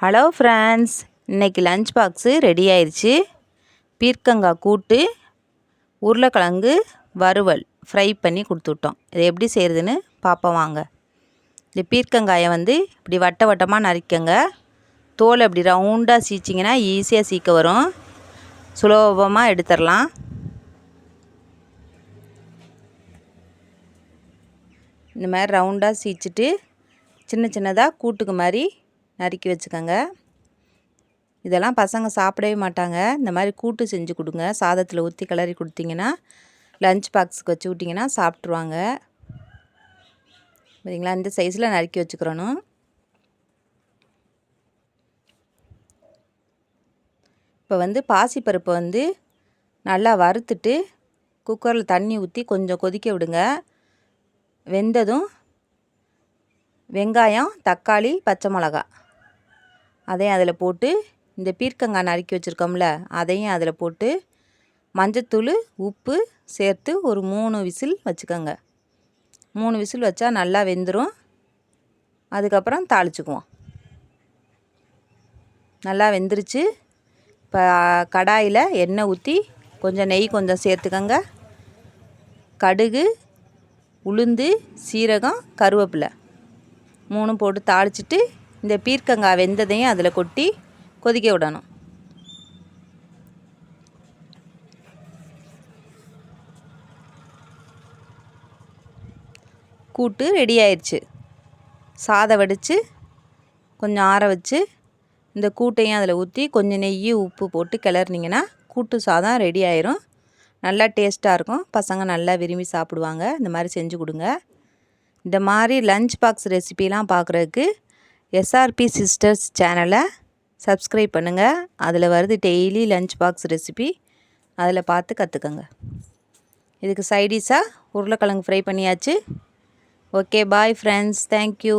Hello friends, இன்றைக்கி lunch box ready ஆயிடுச்சு. பீர்க்கங்காய் கூட்டு, உருளைக்கிழங்கு வறுவல் ஃப்ரை பண்ணி கொடுத்துட்டோம். இதை எப்படி செய்கிறதுன்னு பார்ப்போம் வாங்க. இந்த பீர்க்கங்காயை இப்படி வட்ட வட்டமாக நறுக்கங்க. தோல் அப்படி ரவுண்டாக சீச்சிங்கன்னா ஈஸியாக சீக்க வரும். சுலபமாக எடுத்துடலாம். இந்த மாதிரி ரவுண்டாக சீச்சிட்டு சின்ன சின்னதாக கூட்டுக்கு மாதிரி நறுக்கி வச்சுக்கோங்க. இதெல்லாம் பசங்க சாப்பிடவே மாட்டாங்க. இந்த மாதிரி கூட்டு செஞ்சு கொடுங்க. சாதத்தில் ஊற்றி கிளறி கொடுத்தீங்கன்னா லஞ்ச் பாக்ஸுக்கு வச்சு விட்டிங்கன்னா சாப்பிட்ருவாங்க. சரிங்களா? இந்த சைஸில் நறுக்கி வச்சுக்கிறணும். இப்போ பாசிப்பருப்பை நல்லா வறுத்துட்டு குக்கரில் தண்ணி ஊற்றி கொஞ்சம் கொதிக்க விடுங்க. வெந்ததும் வெங்காயம், தக்காளி, பச்சை மிளகா அதையும் அதில் போட்டு, இந்த பீர்க்கங்காய் நறுக்கி வச்சுருக்கோம்ல அதையும் அதில் போட்டு மஞ்சத்தூள், உப்பு சேர்த்து ஒரு 3 விசில் வச்சுக்கோங்க. 3 விசில் வச்சா நல்லா வெந்துடும். அதுக்கப்புறம் தாளிச்சுக்குவோம். நல்லா வெந்துருச்சு. இப்போ கடாயில் எண்ணெய் ஊற்றி கொஞ்சம் நெய் கொஞ்சம் சேர்த்துக்கோங்க. கடுகு, உளுந்து, சீரகம், கருவேப்பிலை 3 போட்டு தாளிச்சிட்டு இந்த பீர்க்கங்காய் வெந்ததையும் அதில் கொட்டி கொதிக்க விடணும். கூட்டு ரெடி ஆயிடுச்சு. சாதம் வடித்து கொஞ்சம் ஆற வச்சு இந்த கூட்டையும் அதில் ஊற்றி கொஞ்சம் நெய், உப்பு போட்டு கிளறினீங்கன்னா கூட்டு சாதம் ரெடி ஆயிரும். நல்லா டேஸ்ட்டாக இருக்கும். பசங்க நல்லா விரும்பி சாப்பிடுவாங்க. இந்த மாதிரி செஞ்சு கொடுங்க. இந்த மாதிரி லஞ்ச் பாக்ஸ் ரெசிபிலாம் பார்க்குறதுக்கு எஸ்ஆர்பி சிஸ்டர்ஸ் சேனலை சப்ஸ்கிரைப் பண்ணுங்கள். அதில் வருது டெய்லி லஞ்ச் பாக்ஸ் ரெசிபி. அதில் பார்த்து கற்றுக்கங்க. இதுக்கு சைடிஷாக உருளைக்கிழங்கு ஃப்ரை பண்ணியாச்சு. Okay, bye friends. தேங்க்யூ.